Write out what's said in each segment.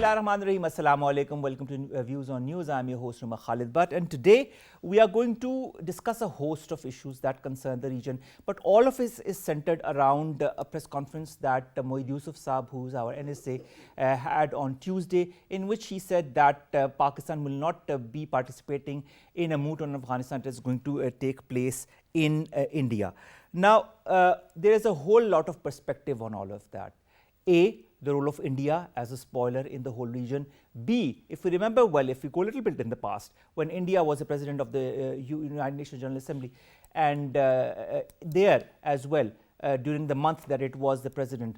Bismillahirrahmanirrahim. Assalamu alaikum. Welcome to Views on News. I'm your host, Khalid. And today we are going to discuss a host of issues that concern the region. But all of it is centered around a press conference that Moeed Yusuf Saab, who is our NSA, had on Tuesday, in which he said that Pakistan will not be participating in a moot on Afghanistan that is going to take place in India. Now, there is a whole lot of perspective on all of that. A, the role of India as a spoiler in the whole region. B, if we remember well, if we go a little bit in the past, when India was the president of the United Nations General Assembly, and there as well, during the month that it was the president,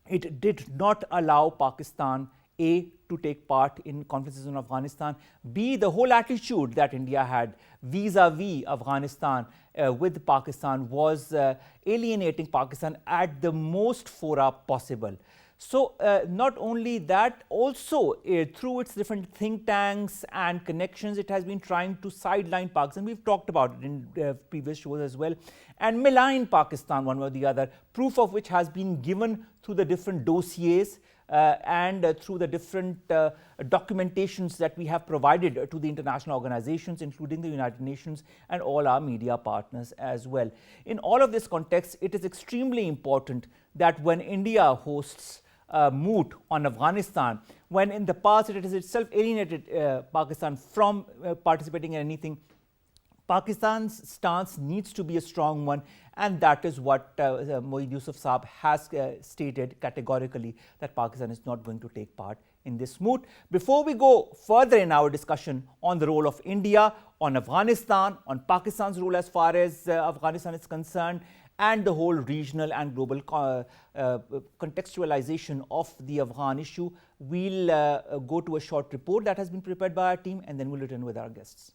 it did not allow Pakistan, A, to take part in conferences in Afghanistan, B, the whole attitude that India had vis-a-vis Afghanistan with Pakistan was alienating Pakistan at the most fora possible. So not only that, also through its different think tanks and connections, it has been trying to sideline Pakistan. We've talked about it in previous shows as well, and malign Pakistan one way or the other, proof of which has been given through the different dossiers and through the different documentations that we have provided to the international organizations, including the United Nations and all our media partners as well. In all of this context, it is extremely important that when India hosts moot on Afghanistan, when in the past it has itself alienated Pakistan from participating in anything, Pakistan's stance needs to be a strong one, and that is what Moeed Yusuf Saab has stated categorically, that Pakistan is not going to take part in this moot. Before we go further in our discussion on the role of India, on Afghanistan, on Pakistan's role as far as Afghanistan is concerned, and the whole regional and global contextualization of the Afghan issue, we'll go to a short report that has been prepared by our team, and then we'll return with our guests.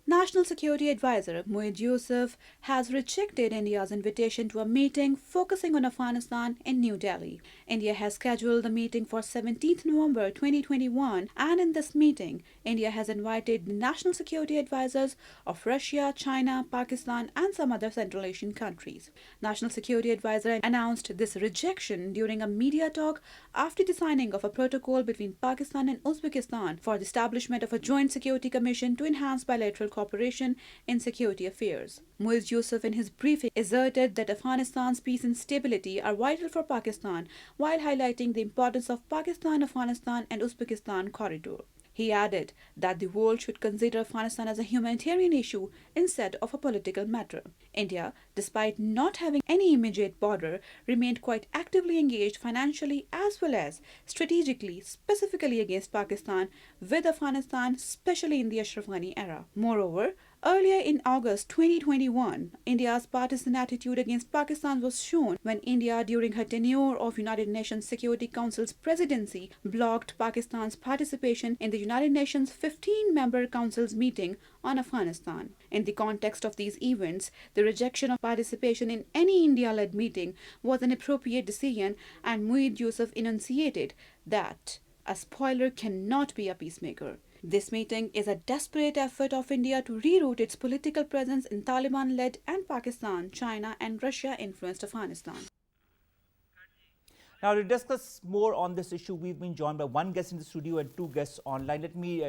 National Security Advisor Moeed Yusuf has rejected India's invitation to a meeting focusing on Afghanistan in New Delhi. India has scheduled the meeting for 17th November 2021, and in this meeting, India has invited the National Security Advisors of Russia, China, Pakistan, and some other Central Asian countries. National Security Advisor announced this rejection during a media talk after the signing of a protocol between Pakistan and Uzbekistan for the establishment of a joint security commission to enhance bilateral cooperation in security affairs. Moeed Yusuf in his briefing asserted that Afghanistan's peace and stability are vital for Pakistan, while highlighting the importance of Pakistan, Afghanistan and Uzbekistan corridor. He added that the world should consider Afghanistan as a humanitarian issue instead of a political matter. India, despite not having any immediate border, remained quite actively engaged financially as well as strategically, specifically against Pakistan, with Afghanistan, especially in the Ashraf Ghani era. Moreover, earlier in August 2021, India's partisan attitude against Pakistan was shown when India, during her tenure of United Nations Security Council's presidency, blocked Pakistan's participation in the United Nations 15-member Council's meeting on Afghanistan. In the context of these events, the rejection of participation in any India-led meeting was an appropriate decision, and Moeed Yusuf enunciated that a spoiler cannot be a peacemaker. This meeting is a desperate effort of India to reroute its political presence in Taliban-led and Pakistan, China and Russia-influenced Afghanistan. Now, to discuss more on this issue, we've been joined by one guest in the studio and two guests online. Let me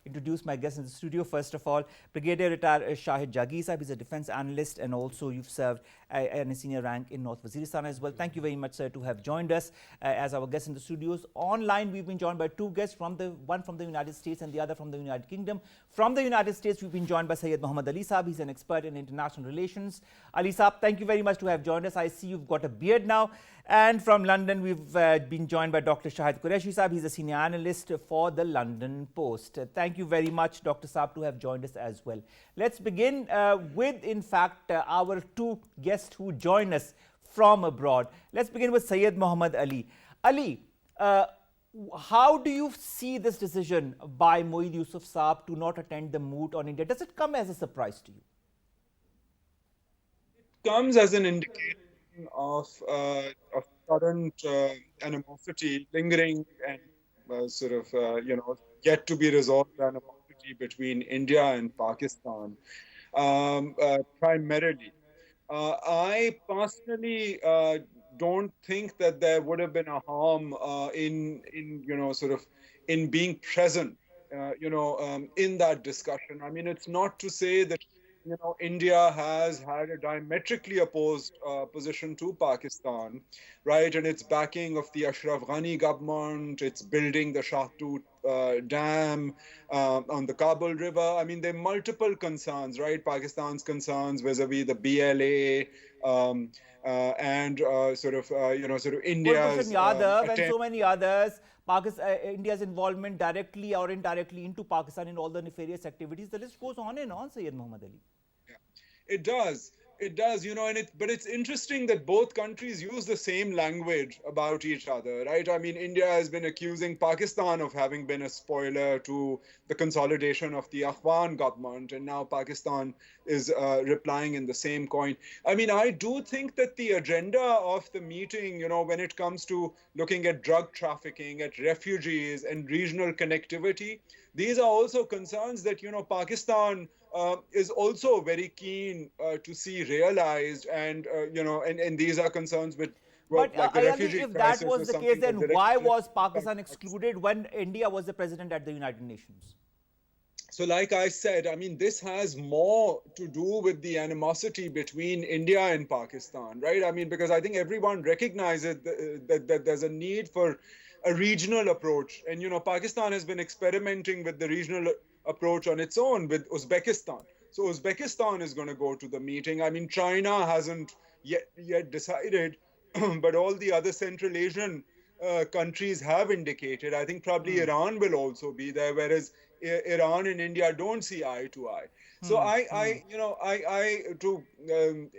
introduce my guests in the studio. First of all, Brigadier Retired SHAHID JAGIR. He's a defense analyst, and also you've served in a senior rank in North Waziristan as well. Thank you very much, sir, to have joined us as our guest in the studios. Online, we've been joined by two guests, one from the United States and the other from the United Kingdom. From the United States, we've been joined by Syed Muhammad Ali Saab. He's an expert in international relations. Ali Saab, thank you very much to have joined us. I see you've got a beard now. And from London, we've been joined by Dr. Shahid Qureshi Saab. He's a senior analyst for the London Post. Thank you very much, Dr. Saab, to have joined us as well. Let's begin with, in fact, our two guests who join us from abroad. Let's begin with Syed Muhammad Ali. Ali, how do you see this decision by Moeed Yusuf Saab to not attend the moot on India? Does it come as a surprise to you? It comes as an indication of current animosity lingering and yet to be resolved animosity between India and Pakistan, primarily. I personally don't think that there would have been a harm in in being present, in that discussion. I mean, it's not to say that India has had a diametrically opposed position to Pakistan, right? And it's backing of the Ashraf Ghani government. It's building the Shah Tooth dam on the Kabul River. I mean, there are multiple concerns, right? Pakistan's concerns vis-a-vis the BLA, and Kulbhushan India's Yadav and attempt. so many others, India's involvement directly or indirectly into Pakistan in all the nefarious activities. The list goes on and on, Sayyid Muhammad Ali. It does. It does, but it's interesting that both countries use the same language about each other, right? I mean, India has been accusing Pakistan of having been a spoiler to the consolidation of the Afghan government, and now Pakistan is replying in the same coin. I mean, I do think that the agenda of the meeting, when it comes to looking at drug trafficking, at refugees and regional connectivity, these are also concerns that, Pakistan is also very keen to see realized, and and these are concerns with, well, But like the Ali, refugee if that crisis was is the case, something that then why directly was affects Pakistan Pakistan. excluded when India was the president at the United Nations? So, like I said, I mean, this has more to do with the animosity between India and Pakistan, right? I mean, because I think everyone recognizes that there's a need for a regional approach. And, Pakistan has been experimenting with the regional approach on its own with Uzbekistan. So, Uzbekistan is going to go to the meeting. I mean, China hasn't yet decided, but all the other Central Asian countries have indicated. I think probably Iran will also be there, whereas Iran and India don't see eye to eye. So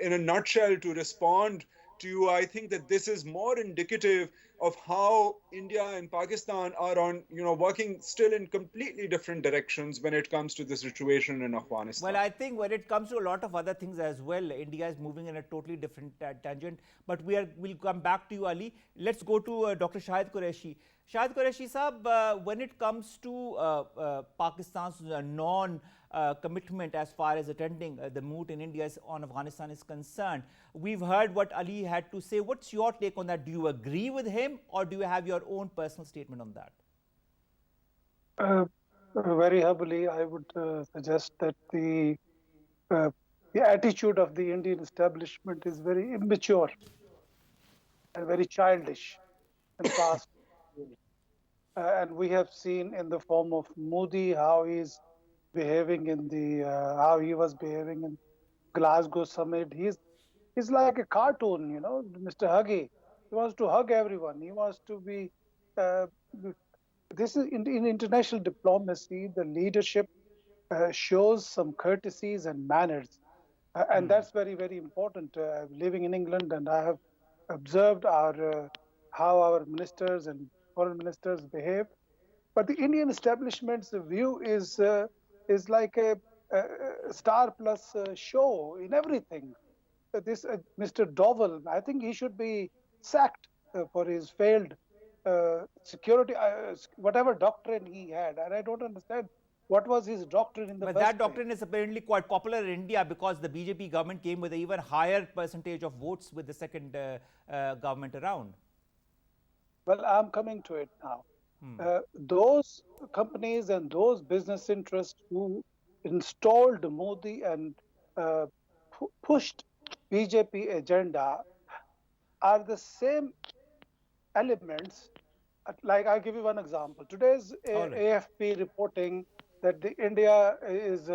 in a nutshell, to respond to you, I think that this is more indicative of how India and Pakistan are on, working still in completely different directions when it comes to the situation in Well, Afghanistan. I think when it comes to a lot of other things as well, India is moving in a totally different tangent. But we'll come back to you, Ali. Let's go to Dr. Shahid Qureshi. Shahid Qureshi Saab, when it comes to Pakistan's non-commitment as far as attending the moot in India on Afghanistan is concerned, we've heard what Ali had to say. What's your take on that? Do you agree with him, or do you have your own personal statement on that? Very heavily, I would suggest that the attitude of the Indian establishment is very immature and very childish in past years. And we have seen in the form of Modi how he's behaving in how he was behaving in Glasgow summit. He's like a cartoon, Mr. Huggy. He wants to hug everyone. He wants to be. Uh, this is in international diplomacy. The leadership shows some courtesies and manners, and that's very, very important. Living in England, and I have observed how our ministers and foreign ministers behave. But the Indian establishment's view is like a star plus show in everything. This Mr. Dovell, I think he should be sacked for his failed security, whatever doctrine he had. And I don't understand what was his doctrine in the But first that place. doctrine is apparently quite popular in India because the BJP government came with an even higher percentage of votes with the second government around. Well, I'm coming to it now. Those companies and those business interests who installed Modi and pushed BJP agenda are the same elements. Like, I'll give you one example. Today's AFP reporting that the India is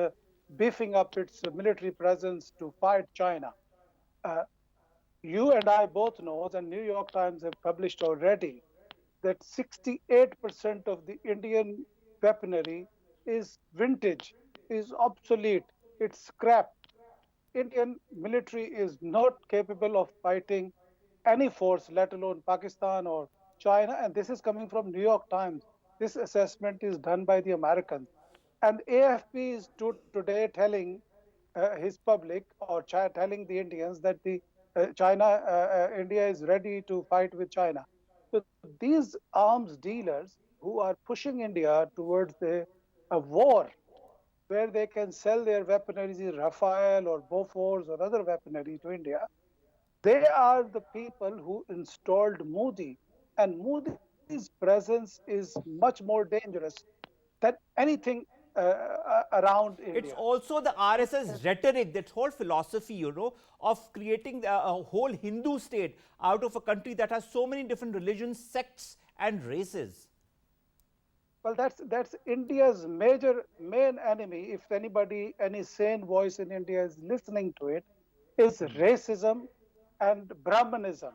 beefing up its military presence to fight China. You and I both know, and New York Times have published already, that 68% of the Indian weaponry is vintage, is obsolete, it's scrap. Indian military is not capable of fighting any force, let alone Pakistan or China. And this is coming from New York Times. This assessment is done by the Americans. And AFP is today telling his public, or telling the Indians, that India is ready to fight with China. So these arms dealers who are pushing India towards a war where they can sell their weaponry, Rafale or Bofors or other weaponry to India, They are the people who installed Moodi, and Moodi's presence is much more dangerous than anything around It's India. also the RSS rhetoric, that whole philosophy, of creating a whole Hindu state out of a country that has so many different religions, sects, and races. Well, that's India's main enemy. If anybody, any sane voice in India is listening to it, is racism and Brahmanism.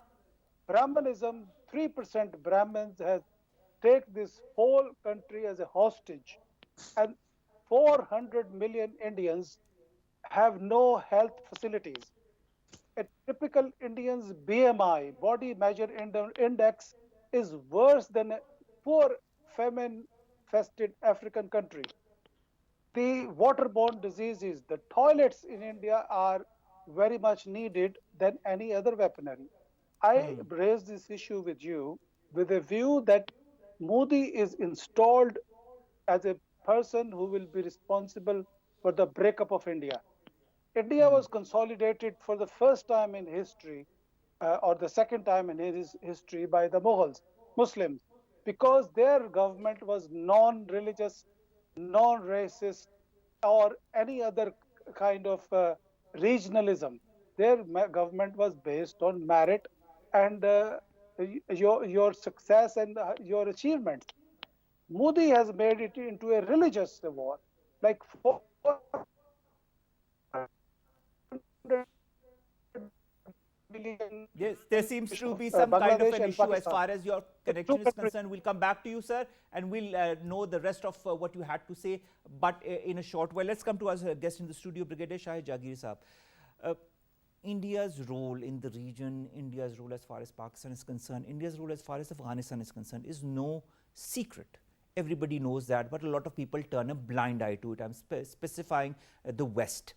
Brahmanism, 3% Brahmins has take this whole country as a hostage, and 400 million Indians have no health facilities. A typical Indian's BMI, body measure index, is worse than a poor famine infested African country. The waterborne diseases, the toilets in India are very much needed than any other weaponry. I raise this issue with you with a view that Modi is installed as a person who will be responsible for the breakup of India. India was consolidated for the first time in history, or the second time in his history, by the Mughals, Muslims, because their government was non-religious, non-racist, or any other kind of regionalism. Their government was based on merit and your success and your achievements. Modi has made it into a religious war, like 400 Yes, there seems to be some kind of Bangladesh an and issue as Pakistan. far as your The two connection is countries. concerned. We'll come back to you, sir, and we'll know the rest of what you had to say, but in a short while. Let's come to our guest in the studio, Brigadier Shahid Jagir Saab. Uh, India's role in the region, India's role as far as Pakistan is concerned, India's role as far as Afghanistan is concerned is no secret. Everybody knows that, but a lot of people turn a blind eye to it. I'm specifying the West.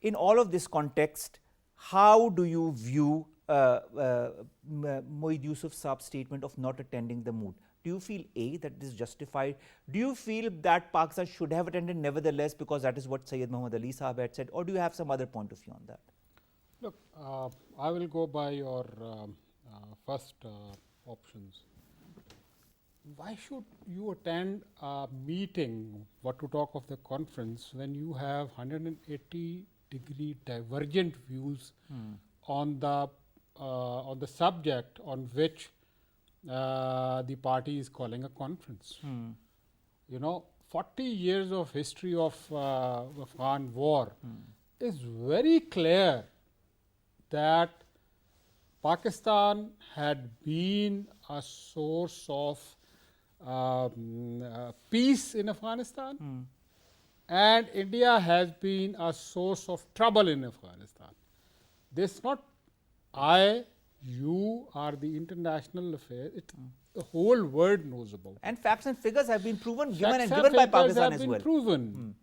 In all of this context, how do you view Moeed Yusuf Saab's statement of not attending the Mood? Do you feel A, that it is justified? Do you feel that Pakistan should have attended nevertheless because that is what Syed Muhammad Ali Saab had said, or do you have some other point of view on that? Look, I will go by your first options. Why should you attend a meeting, what to talk of the conference, when you have 180-degree divergent views on the subject on which the party is calling a conference? 40 years of history of Afghan war is very clear that Pakistan had been a source of peace in Afghanistan, and India has been a source of trouble in Afghanistan. This not you are the international affair. The whole world knows about it. And facts and figures have been proven, given Facts and and given by figures Pakistan have as been well. proven.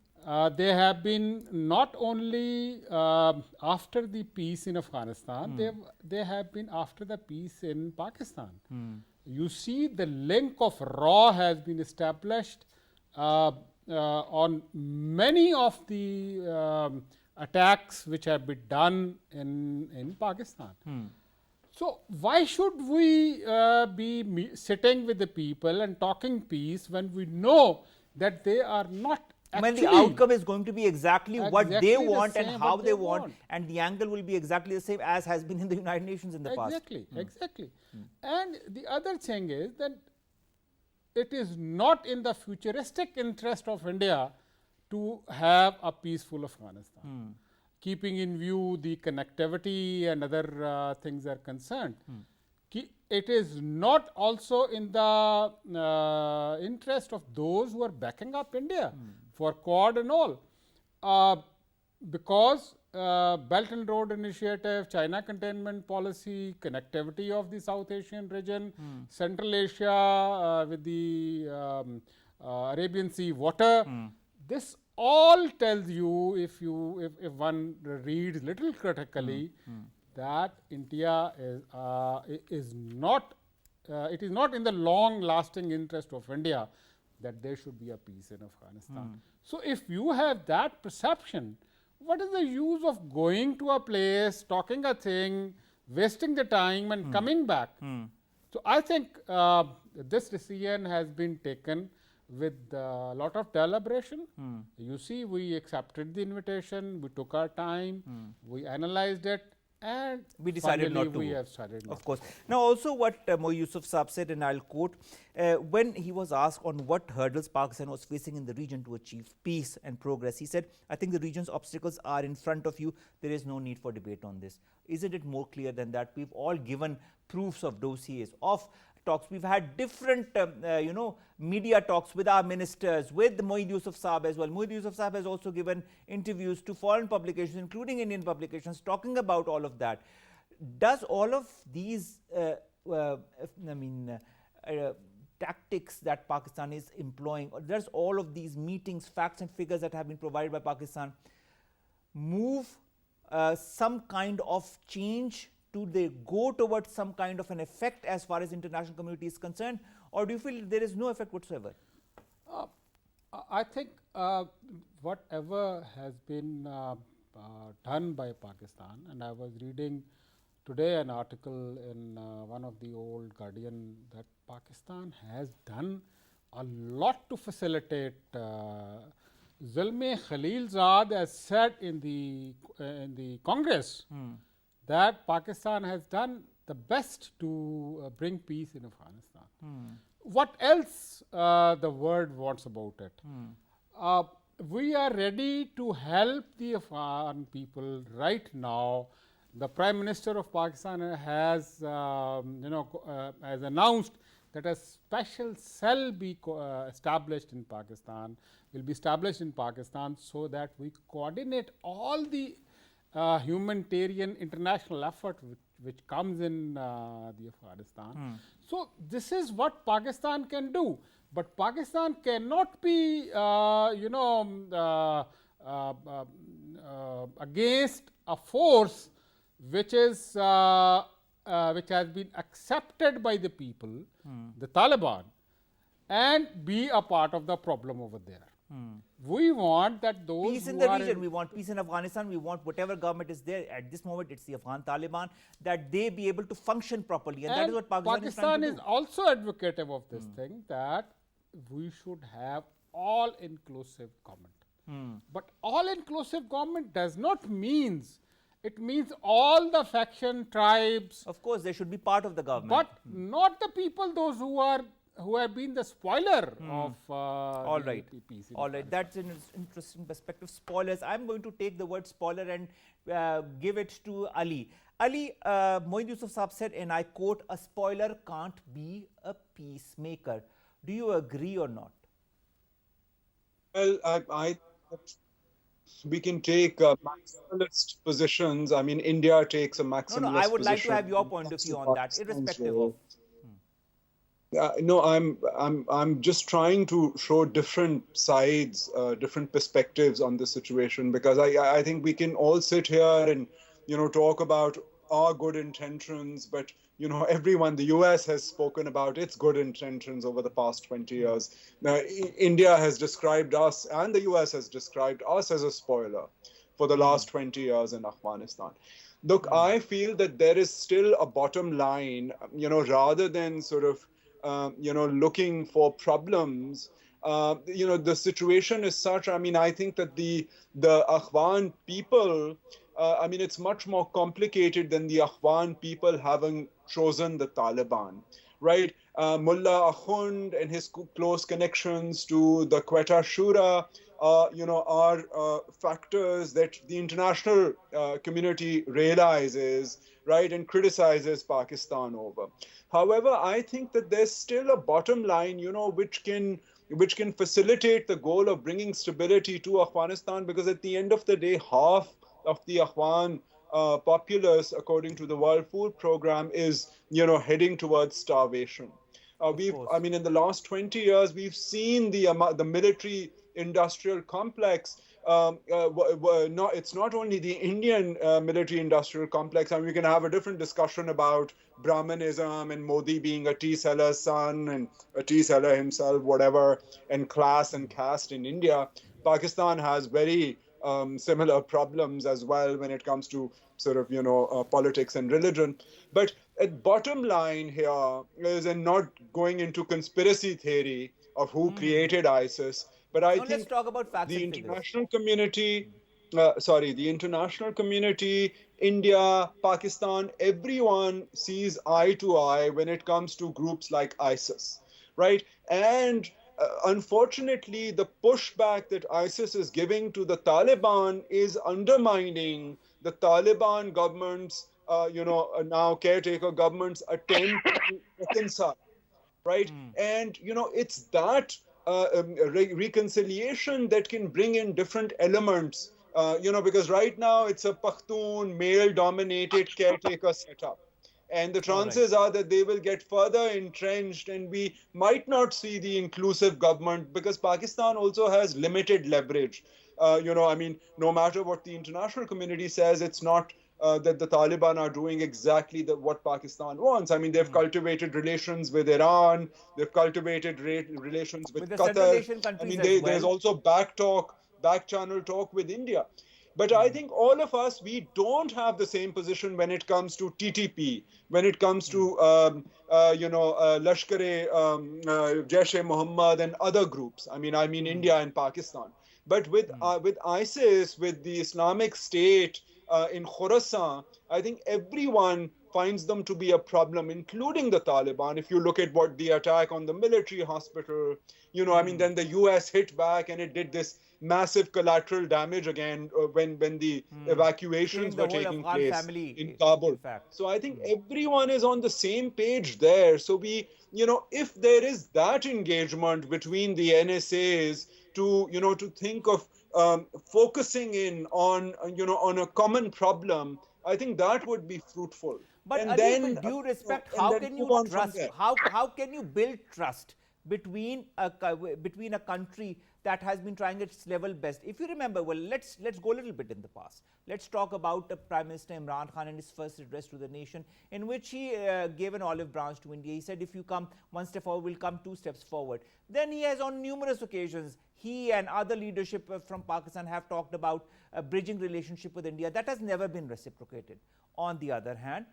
They have been not only after the peace in Afghanistan, they have been after the peace in Pakistan. You see, the link of RAW has been established on many of the attacks which have been done in Pakistan. So why should we be sitting with the people and talking peace when we know that they are not When actually... the outcome is going to be exactly what they Exactly the want and same how what they they want, want. and the angle will be exactly the same as has been in the United Nations in the past. Exactly. And the other thing is that it is not in the futuristic interest of India to have a peaceful Afghanistan. Keeping in view the connectivity and other things are concerned. It is not also in the interest of those who are backing up India for Quad and all. Because Belt and Road Initiative, China Containment Policy, connectivity of the South Asian region, Central Asia with the Arabian Sea water, this all tells you, if one reads little critically, that India is not, it is not in the long-lasting interest of India that there should be a peace in Afghanistan. So if you have that perception, what is the use of going to a place, talking a thing, wasting the time and coming back. So I think this decision has been taken with a lot of deliberation. You see, we accepted the invitation, we took our time, we analyzed it, and we decided finally not to we go. have started not Of course. to go. Now, also what Moeed Yusuf Saab said, and I'll quote, when he was asked on what hurdles Pakistan was facing in the region to achieve peace and progress, he said, I think the region's obstacles are in front of you. There is no need for debate on this. Isn't it more clear than that? We've all given proofs of dossiers, of talks. We've had different, media talks with our ministers, with Moeed Yusuf Saab as well. Moeed Yusuf Saab has also given interviews to foreign publications, including Indian publications, talking about all of that. Does all of these, tactics that Pakistan is employing, or does all of these meetings, facts and figures that have been provided by Pakistan move some kind of change? Do they go towards some kind of an effect as far as international community is concerned, or do you feel there is no effect whatsoever? I think whatever has been done by Pakistan, and I was reading today an article in one of the old Guardian that Pakistan has done a lot to facilitate. Zulme Khalilzad has said in the Congress that Pakistan has done the best to bring peace in Afghanistan. What else the world wants about it? We are ready to help the Afghan people right now. The Prime Minister of Pakistan has, has announced that a special cell be established in Pakistan, will be established in Pakistan, so that we coordinate all the humanitarian international effort which comes in the Afghanistan. So this is what Pakistan can do, but Pakistan cannot be, against a force which is which has been accepted by the people, the Taliban, and be a part of the problem over there. We want that those peace in who the are region, we want peace in Afghanistan, we want whatever government is there at this moment, it's the Afghan Taliban, that they be able to function properly, and that is what Pakistan is trying to do. is also advocative of this thing, that we should have all-inclusive government. But all-inclusive government does not means, it means all the faction tribes. Of course, they should be part of the government. But not the people, those who have been the spoiler of all right, peace. All right, that's an interesting perspective. Spoilers. I'm going to take the word spoiler and give it to Ali. Ali, Moeed Yusuf Saab said, and I quote, a spoiler can't be a peacemaker. Do you agree or not? Well, I we can take maximalist positions. I mean, India takes a maximalist position. No, I would like to have your point of view on that, irrespective of. No, I'm just trying to show different sides, different perspectives on the situation, because I think we can all sit here and talk about our good intentions, but everyone, the U.S. has spoken about its good intentions over the past 20 years. Now, India has described us, and the U.S. has described us as a spoiler for the last 20 years in Afghanistan. Look, I feel that there is still a bottom line, rather than sort of looking for problems. The situation is such. I mean, I think that the Afghan people, it's much more complicated than the Afghan people having chosen the Taliban, right? Mullah Akhund and his close connections to the Quetta Shura, are factors that the international community realizes, right, and criticizes Pakistan over. However, I think that there's still a bottom line, which can facilitate the goal of bringing stability to Afghanistan, because at the end of the day, half of the Afghan populace, according to the World Food Program, is heading towards starvation. In the last 20 years, we've seen the military industrial complex. It's not only the Indian military industrial complex. I mean, we can have a different discussion about Brahmanism and Modi being a tea seller's son and a tea seller himself, whatever, and class and caste in India. Pakistan has very similar problems as well when it comes to sort of, politics and religion. But at bottom line here is, and not going into conspiracy theory of who created ISIS, but I Now let's think talk about facts the and figures. international community, the international community, India, Pakistan, everyone sees eye to eye when it comes to groups like ISIS, right? And unfortunately, the pushback that ISIS is giving to the Taliban is undermining the Taliban government's, now caretaker government's attempt to reconcile, right? And it's that reconciliation that can bring in different elements. Because right now it's a Pashtun male-dominated caretaker setup, and the chances are that they will get further entrenched, and we might not see the inclusive government because Pakistan also has limited leverage. No matter what the international community says, it's not that the Taliban are doing exactly what Pakistan wants. I mean, they've cultivated relations with Iran, they've cultivated relations with the Central Qatar. Asian countries There's also back channel talk with India. But I think all of us, we don't have the same position when it comes to TTP, when it comes to, Lashkar-e, Jaish-e-Mohammed and other groups. I mean India and Pakistan. But with ISIS, with the Islamic State in Khorasan, I think everyone finds them to be a problem, including the Taliban. If you look at what the attack on the military hospital, then the US hit back and it did this massive collateral damage again when the evacuations were taking place in Kabul. So I think everyone is on the same page there. So if there is that engagement between the NSAs to think of focusing in on a common problem, I think that would be fruitful. But and Ali, then, with due respect, and how then can you move on from trust? there. How can you build trust between a country that has been trying its level best? If you remember, well, let's go a little bit in the past. Let's talk about Prime Minister Imran Khan and his first address to the nation, in which he gave an olive branch to India. He said, if you come one step forward, we'll come two steps forward. Then he has, on numerous occasions, he and other leadership from Pakistan have talked about a bridging relationship with India. That has never been reciprocated. On the other hand,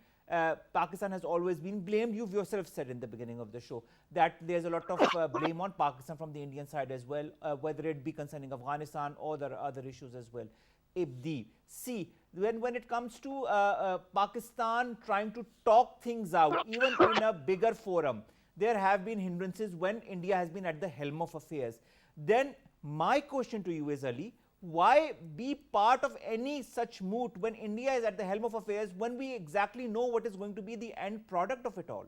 Pakistan has always been blamed. You've yourself said in the beginning of the show that there's a lot of blame on Pakistan from the Indian side as well, whether it be concerning Afghanistan or there are other issues as well. See, when it comes to Pakistan trying to talk things out, even in a bigger forum, there have been hindrances when India has been at the helm of affairs. Then my question to you is, Ali, why be part of any such moot when India is at the helm of affairs, when we exactly know what is going to be the end product of it all?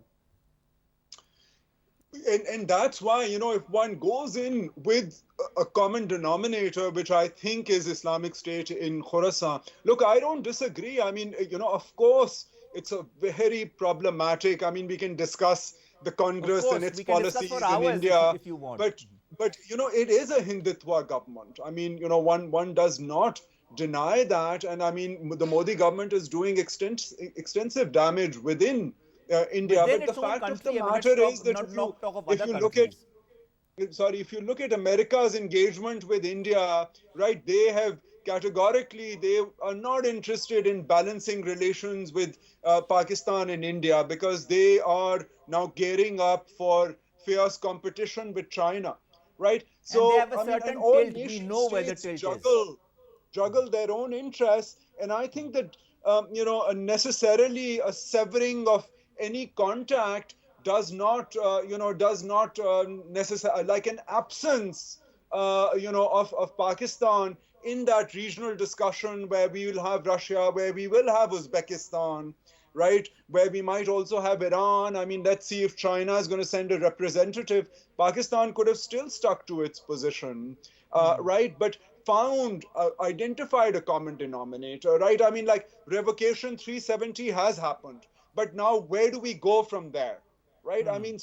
And that's why, if one goes in with a common denominator, which I think is Islamic State in Khorasan, look, I don't disagree. I mean, of course, it's a very problematic. I mean, we can discuss the Congress and its policies in India, if you want. But it is a Hindutva government. I mean, one does not deny that, and I mean, the Modi government is doing extensive damage within India. But the fact of the matter is that if you look at America's engagement with India, right, they have categorically, they are not interested in balancing relations with Pakistan and India, because they are now gearing up for fierce competition with China, right? So, and they have a certain tilt. We know where the tilt is. Juggle their own interests, and I think that necessarily a severing of any contact does not necessarily, like an absence of Pakistan in that regional discussion, where we will have Russia, where we will have Uzbekistan, right, where we might also have Iran. I mean, let's see if China is going to send a representative. Pakistan could have still stuck to its position, right, but identified a common denominator, right? I mean, like, revocation 370 has happened, but now where do we go from there, right? I mean,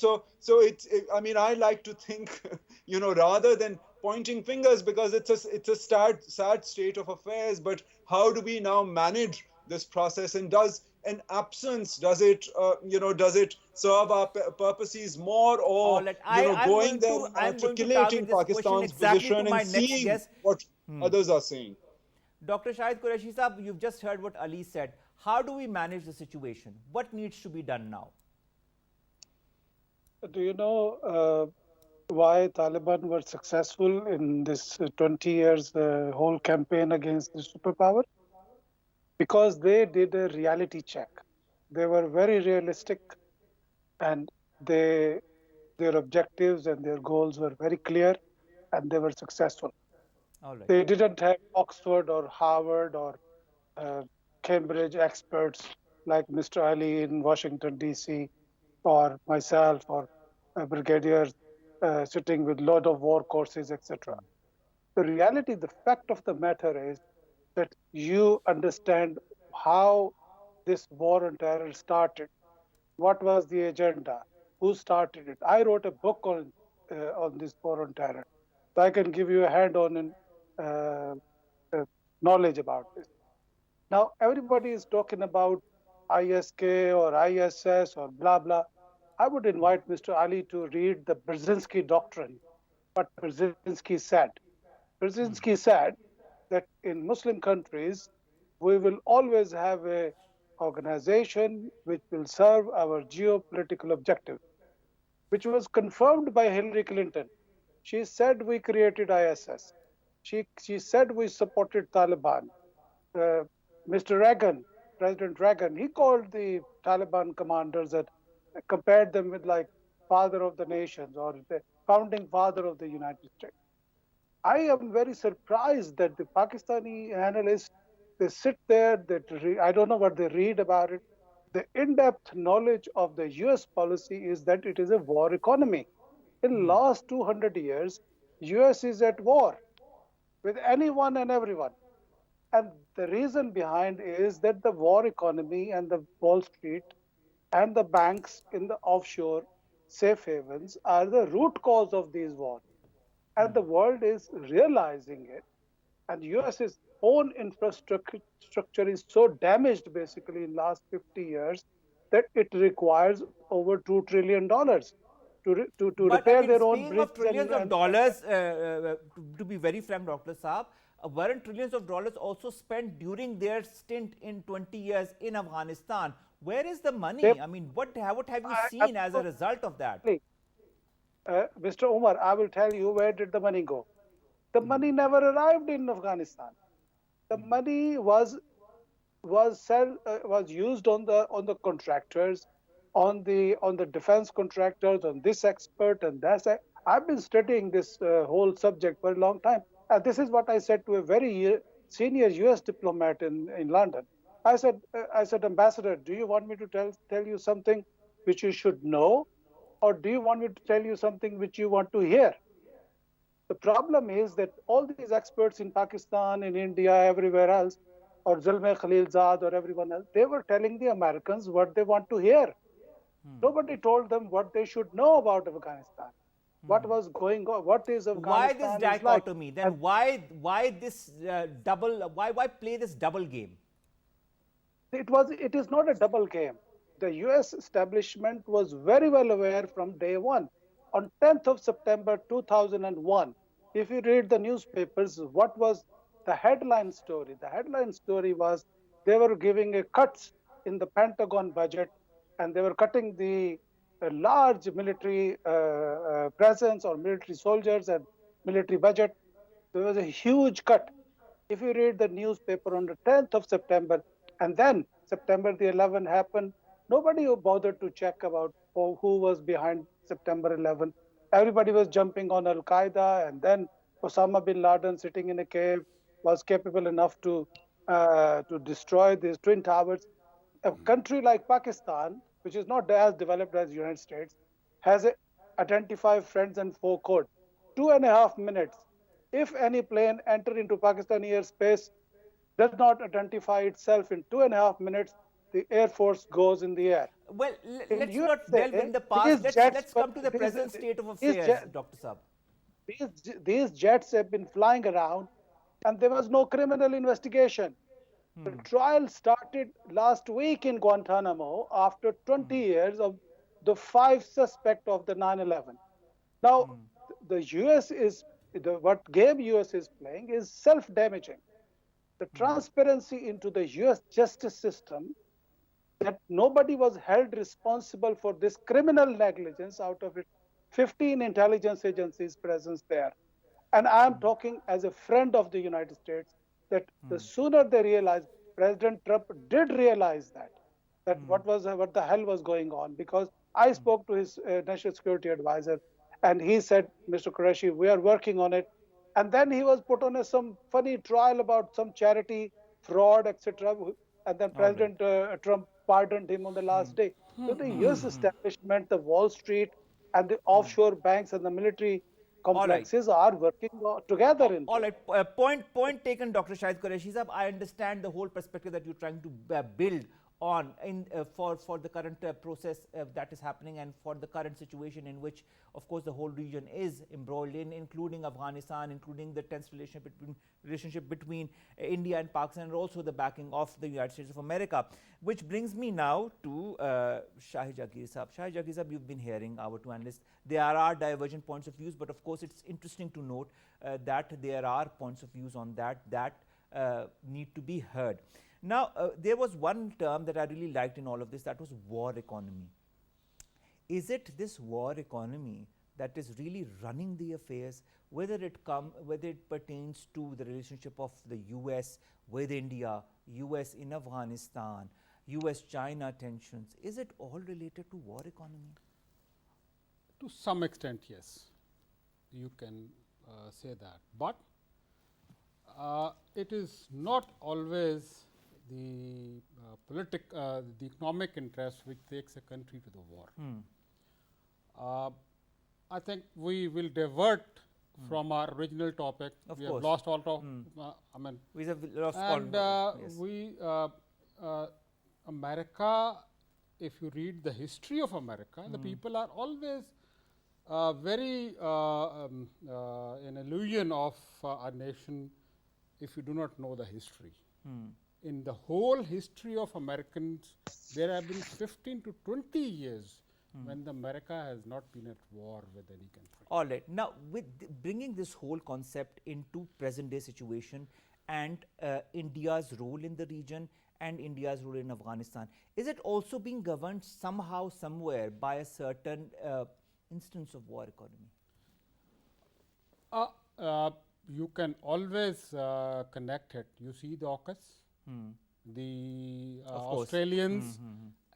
I like to think, rather than pointing fingers, because it's a sad state of affairs, but how do we now manage this process? And does an absence, does it serve our purposes more, or going there and articulating Pakistan's position and seeing what others are saying? Dr. Shahid Qureshi Saab, you've just heard what Ali said. How do we manage the situation? What needs to be done now? Do you know why Taliban were successful in this 20 years whole campaign against the superpower? Because they did a reality check. They were very realistic, and their objectives and their goals were very clear, and they were successful. All right. They didn't have Oxford or Harvard or Cambridge experts like Mr. Ali in Washington, D.C., or myself, or brigadiers sitting with lot of war courses, etc. The reality, the fact of the matter is that you understand how this war on terror started. What was the agenda? Who started it? I wrote a book on this war on terror, so I can give you a hand-on uh, knowledge about this. Now, everybody is talking about ISK or ISS or blah, blah. I would invite Mr. Ali to read the Brzezinski doctrine, what Brzezinski said. Brzezinski said that in Muslim countries, we will always have a organization which will serve our geopolitical objective, which was confirmed by Hillary Clinton. She said we created ISS. She said we supported Taliban. Mr. Reagan, President Reagan, he called the Taliban commanders and compared them with like father of the nations or the founding father of the United States. I am very surprised that the Pakistani analysts, they sit there, I don't know what they read about it. The in-depth knowledge of the US policy is that it is a war economy. In the last 200 years, US is at war with anyone and everyone. And the reason behind is that the war economy and the Wall Street and the banks in the offshore safe havens are the root cause of these wars. And the world is realizing it. And US's own infrastructure is so damaged basically in last 50 years that it requires over $2 trillion to But I repair mean, their own speaking of bridges trillions of dollars, to be very frank, Dr. Saab, weren't trillions of dollars also spent during their stint in 20 years in Afghanistan? Where is the money? I mean, what have you seen as a result of that? Mr. Omar, I will tell you where did the money go. The money never arrived in Afghanistan. The money was used on the contractors, on the defense contractors, on this expert and that. I've been studying this whole subject for a long time. And this is what I said to a very senior US diplomat in London. I said, Ambassador, do you want me to tell you something which you should know? Or do you want me to tell you something which you want to hear? The problem is that all these experts in Pakistan, in India, everywhere else, or Zulme Khalilzad or everyone else, they were telling the Americans what they want to hear. Nobody told them what they should know about Afghanistan. What was going on? What is Afghanistan? Why this dichotomy? Like? Then why this double? Why play this double game? It is not a double game. The US establishment was very well aware from day one. On 10th of September 2001, if you read the newspapers, what was the headline story? The headline story was they were giving a cuts in the Pentagon budget, and they were cutting the large military presence or military soldiers and military budget. There was a huge cut. If you read the newspaper on the 10th of September, and then September the 11th happened, nobody bothered to check about who was behind September 11th. Everybody was jumping on Al-Qaeda, and then Osama bin Laden, sitting in a cave, was capable enough to destroy these twin towers. A country like Pakistan, which is not as developed as the United States, has a identify friends and foe code. 2.5 minutes. If any plane enter into Pakistani airspace, does not identify itself in 2.5 minutes, the Air Force goes in the air. Well, let's USA, not delve in the past. Let's come to the present state of affairs, Dr. Saab. These jets have been flying around, and there was no criminal investigation. The trial started last week in Guantanamo after 20 years of the 5 suspects of the 9/11. Now, the US is, what game US is playing is self-damaging. the transparency into the US justice system, that nobody was held responsible for this criminal negligence out of it. 15 intelligence agencies presence there. And I am talking as a friend of the United States, that the sooner they realize, President Trump did realize that what the hell was going on, because I spoke to his national security advisor, and he said, Mr. Qureshi, we are working on it. And then he was put on some funny trial about some charity fraud, etc. And then All right. President Trump pardoned him on the last day. So the US establishment, the Wall Street, and the offshore banks and the military All right. complexes are working together in All this. right, point taken, Dr. Shahid Qureshi Sahab. I understand the whole perspective that you're trying to build on for the current process that is happening, and for the current situation in which, of course, the whole region is embroiled in, including Afghanistan, including the tense relationship between India and Pakistan, and also the backing of the United States of America. Which brings me now to Shahid JAGIR Sahab. Shahid JAGIR Sahab, you've been hearing our two analysts. There are divergent points of views, but of course it's interesting to note that there are points of views on that need to be heard. Now, there was one term that I really liked in all of this, that was war economy. Is it this war economy that is really running the affairs, whether it pertains to the relationship of the US with India, US in Afghanistan, US-China tensions? Is it all related to war economy? To some extent, yes, you can say that. But it is not always the the economic interest which takes a country to the war. I think we will divert from our original topic. Of we course. have lost all talk. I mean, We have lost and yes. America, if you read the history of America, the people are always very an illusion of a nation if you do not know the history. In the whole history of Americans, there have been 15 to 20 years when the America has not been at war with any country. All right. Now, with bringing this whole concept into present day situation and India's role in the region and India's role in Afghanistan, is it also being governed somehow, somewhere by a certain instance of war economy? You can always connect it. You see the AUKUS, the Australians,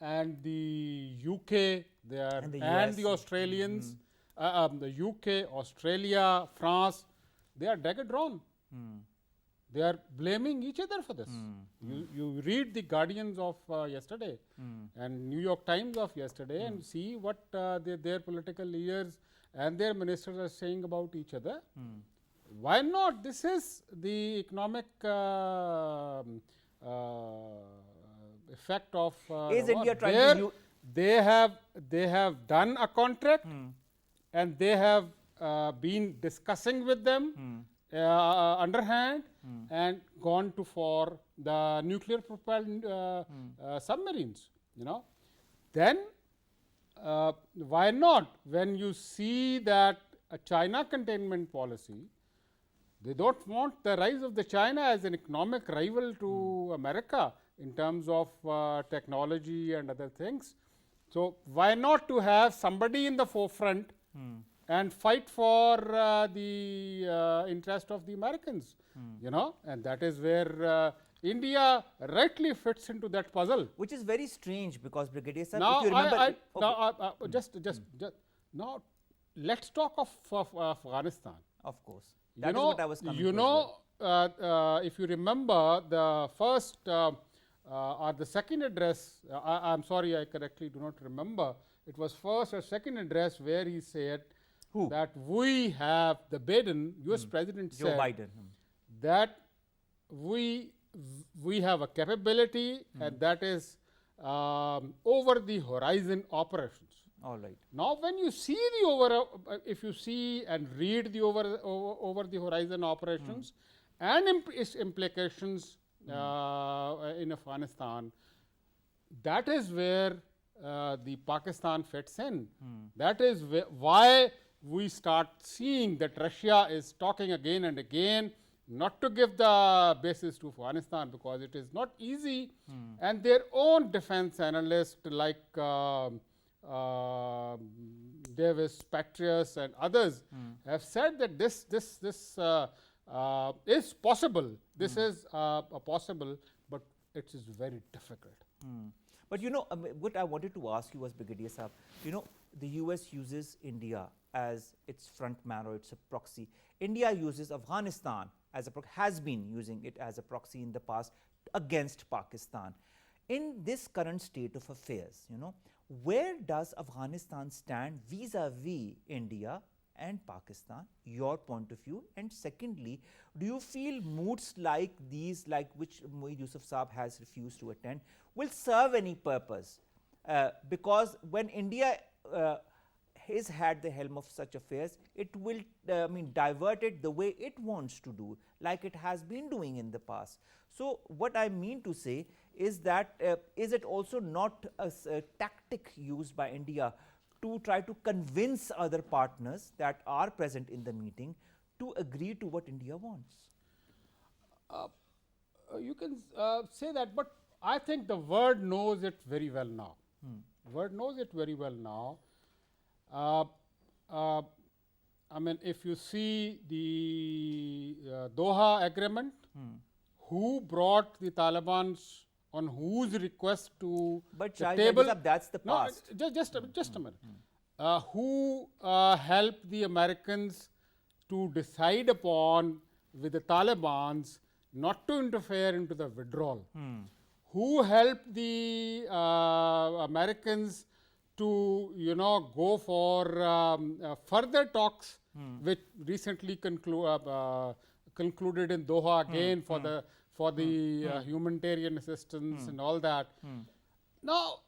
and the UK, And the and US. the Australians, the UK, Australia, France, they are dagger drawn. They are blaming each other for this. You read the Guardians of yesterday and New York Times of yesterday and see what their political leaders and their ministers are saying about each other. Why not? This is the economic effect of Is the war. India trying There to use? they have done a contract and they have been discussing with them underhand and gone to for the nuclear propelled submarines, you know. Then why not, when you see that a China containment policy, they don't want the rise of the China as an economic rival to America in terms of technology and other things. So why not to have somebody in the forefront and fight for the interest of the Americans, you know, and that is where India rightly fits into that puzzle. Which is very strange, because Brigadier Sir, Now, if you remember, now let's talk of Afghanistan. of course, that is what I was coming to as well. If you remember the first or the second address, I'm sorry, I correctly do not remember. It was first or second address where he said that we have, the Biden, US President Joe said Biden. that we have a capability and that is over the horizon operations. All right. Now, when you see the if you see and read the over the horizon operations and its implications in Afghanistan, that is where the Pakistan fits in. That is why we start seeing that Russia is talking again and again not to give the basis to Afghanistan because it is not easy. And their own defense analysts like Davis, Petraeus, and others have said that this is possible. This is possible, but it is very difficult. But you know, what I wanted to ask you was, Brigadier Saab, you know, the US uses India as its front man or it's a proxy. India uses Afghanistan as a has been using it as a proxy in the past against Pakistan. In this current state of affairs, you know, where does Afghanistan stand vis-a-vis India and Pakistan, your point of view? And secondly, do you feel moods like these, like which Moeed Yusuf Saab has refused to attend, will serve any purpose? Because when India has had the helm of such affairs, it will divert it the way it wants to do, like it has been doing in the past. So what I mean to say is that is it also not a tactic used by India to try to convince other partners that are present in the meeting to agree to what India wants? You can say that, but I think the world knows it very well now. The world knows it very well now. I mean, if you see the Doha agreement, who brought the Taliban on whose request to but the table? That's the past. No, just a minute. Who helped the Americans to decide upon with the Taliban's not to interfere into the withdrawal? Who helped the Americans to, you know, go for further talks, which recently concluded in Doha again for the humanitarian assistance and all that. Now,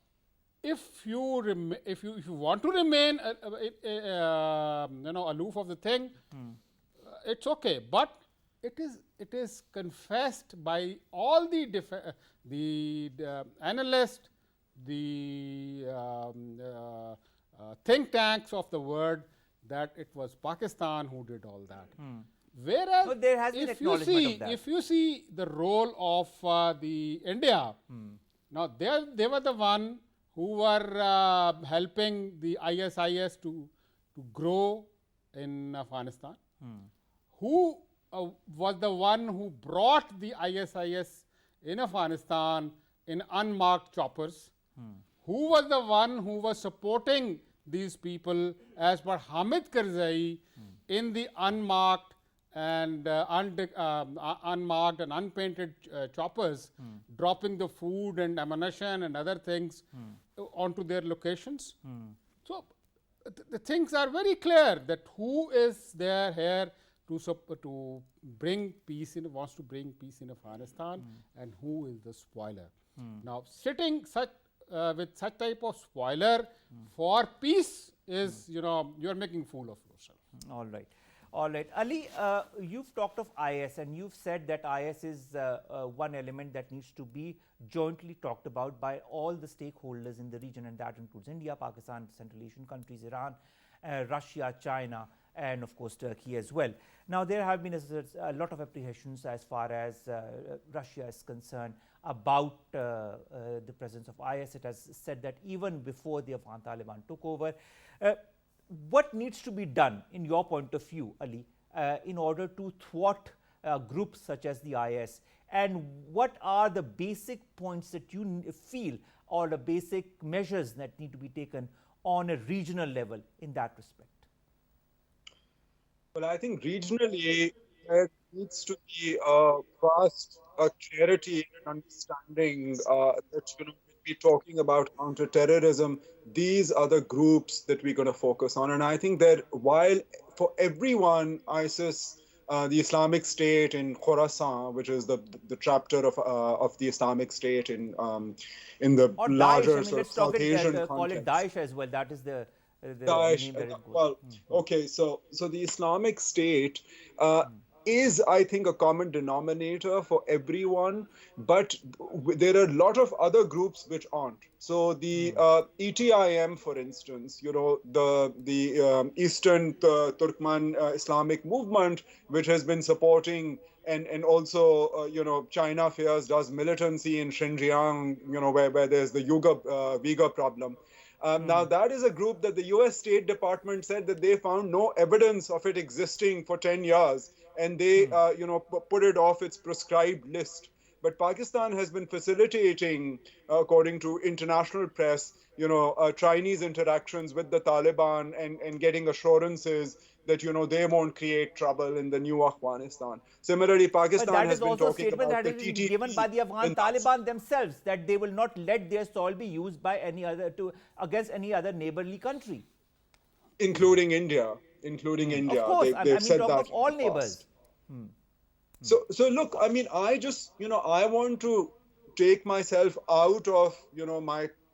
if you want to remain aloof of the thing, it's okay. But it is confessed by all the analysts, the think tanks of the world, that it was Pakistan who did all that. Whereas, so there has been acknowledgement of that. If you see the role of the India, now they were the one who were helping the ISIS to grow in Afghanistan. Who was the one who brought the ISIS in Afghanistan in unmarked choppers? Who was the one who was supporting these people as per Hamid Karzai in the unmarked and unmarked and unpainted choppers, dropping the food and ammunition and other things onto their locations? So the things are very clear that who is there here to bring peace in, wants to bring peace in Afghanistan, and who is the spoiler. Now, sitting with such type of spoiler for peace is, you know, you are making fool of yourself. All right. All right. Ali, you've talked of IS and you've said that IS is one element that needs to be jointly talked about by all the stakeholders in the region, and that includes India, Pakistan, Central Asian countries, Iran, Russia, China, and of course Turkey as well. Now, there have been a lot of apprehensions as far as Russia is concerned about the presence of IS. It has said that even before the Afghan Taliban took over. What needs to be done, in your point of view, Ali, in order to thwart groups such as the IS? And what are the basic points that you feel, or the basic measures that need to be taken on a regional level in that respect? Well, I think regionally there needs to be a clarity and understanding that, you know, we're talking about counter-terrorism, these are the groups that we're going to focus on. And I think that while for everyone, ISIS, the Islamic State in Khorasan, which is the chapter of the Islamic State in the or larger Daesh, sort of South Asian context. Call it Daesh as well. That is the Daesh. name that it goes. Well, okay, so the Islamic State, is, I think, a common denominator for everyone, but there are a lot of other groups which aren't. So the ETIM, for instance, the Eastern Turkmen Islamic movement, which has been supporting and also, China fears does militancy in Xinjiang, where there's the Uyghur problem. Now, that is a group that the U.S. State Department said that they found no evidence of it existing for 10 years, and they, put it off its prescribed list. But Pakistan has been facilitating, according to international press, Chinese interactions with the Taliban and getting assurances that, they won't create trouble in the new Afghanistan. Similarly, Pakistan has been talking about the TTP. That is also a statement that has been given by the Afghan Taliban themselves, that they will not let their soil be used by against any other neighborly country. Including India. Of course, they've said talk that of all neighbors. So look, I just, I want to take myself out of,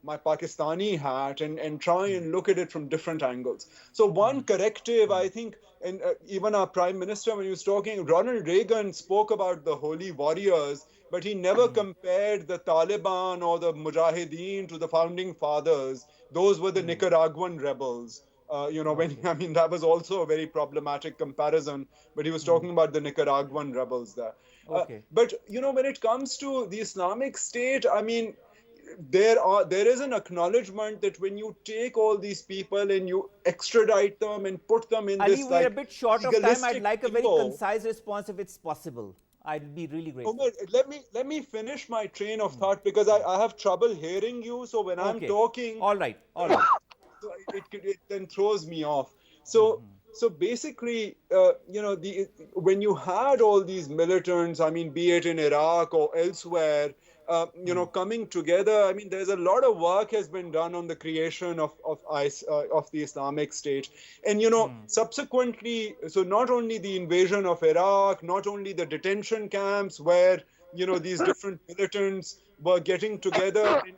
my Pakistani hat and try and look at it from different angles. So one corrective, I think, and even our Prime Minister, when he was talking, Ronald Reagan spoke about the holy warriors, but he never compared the Taliban or the Mujahideen to the founding fathers. Those were the Nicaraguan rebels. That was also a very problematic comparison, but he was talking about the Nicaraguan rebels there. Okay. But, when it comes to the Islamic State, there is an acknowledgement that when you take all these people and you extradite them and put them in Ali, this, we're a bit short of time. I'd like a very limbo. concise response if it's possible. I'd be really grateful. Omar, let me finish my train of thought, because I have trouble hearing you. So when I'm talking, all right. So it then throws me off. So basically, when you had all these militants, be it in Iraq or elsewhere, coming together, there's a lot of work has been done on the creation of the Islamic State. And, subsequently, so not only the invasion of Iraq, not only the detention camps where, these different militants were getting together and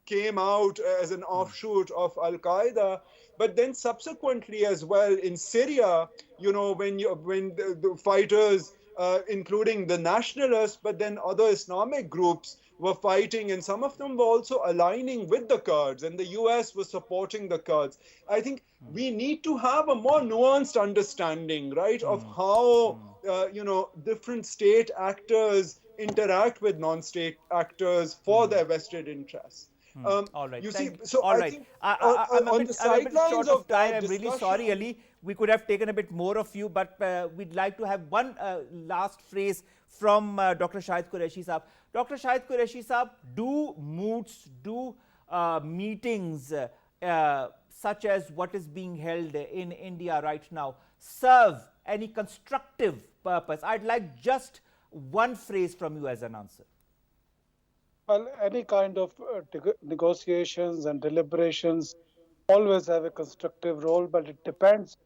came out as an offshoot of Al-Qaeda, but then subsequently as well in Syria, when the fighters, including the nationalists, but then other Islamic groups were fighting, and some of them were also aligning with the Kurds, and the US was supporting the Kurds. I think we need to have a more nuanced understanding, right, of how, different state actors interact with non-state actors for their vested interests. All right. You think I'm a bit short of time. I'm really sorry, Ali. We could have taken a bit more of you, but we'd like to have one last phrase from Dr. Shahid Qureshi Saab. Dr. Shahid Qureshi Saab, do moods, do meetings such as what is being held in India right now serve any constructive purpose? I'd like just one phrase from you as an answer. Well, any kind of negotiations and deliberations always have a constructive role, but it depends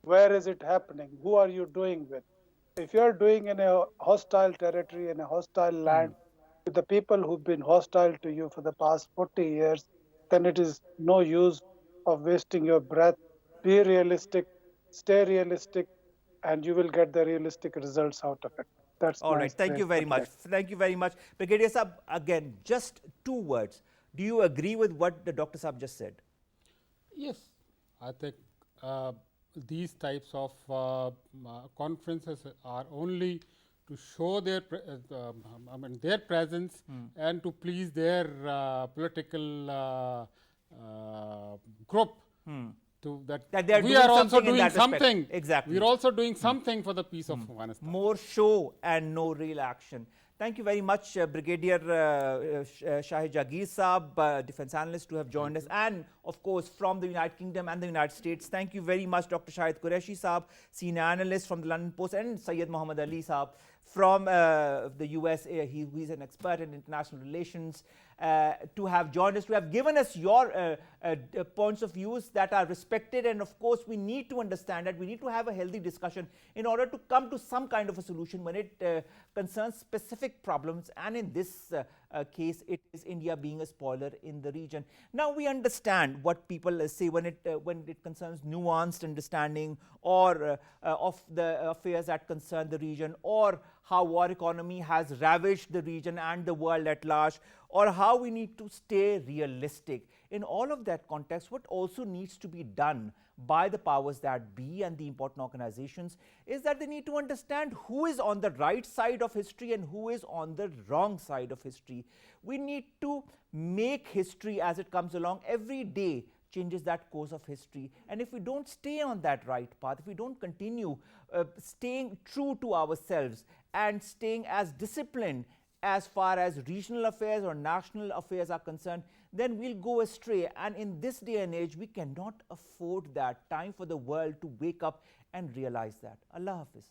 where is it happening, who are you doing with. If you're doing in a hostile territory, in a hostile land, with the people who've been hostile to you for the past 40 years, then it is no use of wasting your breath. Be realistic, stay realistic, and you will get the realistic results out of it. That's all right. Thank you very much. Thank you very much. Brigadier Saab, again, just 2 words. Do you agree with what the Dr. Saab just said? Yes. I think these types of conferences are only to show their their presence and to please their political group. That we are also doing something. Exactly. We are also doing something for the peace of Afghanistan. More show and no real action. Thank you very much, Brigadier Shahid JAGIR Saab, defense analyst, to have joined us, and of course from the United Kingdom and the United States. Thank you very much, Dr. Shahid Qureshi Saab, senior analyst from the London Post, and Syed Muhammad Ali Saab from the U.S.A. He's an expert in international relations, to have joined us, to have given us your points of views that are respected. And of course, we need to understand that we need to have a healthy discussion in order to come to some kind of a solution when it concerns specific specific problems, and in this case it is India being a spoiler in the region. Now we understand what people say when it concerns nuanced understanding or of the affairs that concern the region, or how war economy has ravished the region and the world at large, or how we need to stay realistic. In all of that context, what also needs to be done by the powers that be and the important organizations is that they need to understand who is on the right side of history and who is on the wrong side of history. We need to make history as it comes along. Every day changes that course of history, and if we don't stay on that right path, if we don't continue staying true to ourselves and staying as disciplined as far as regional affairs or national affairs are concerned, then we'll go astray. And in this day and age, we cannot afford that. Time for the world to wake up and realize that. Allah Hafiz.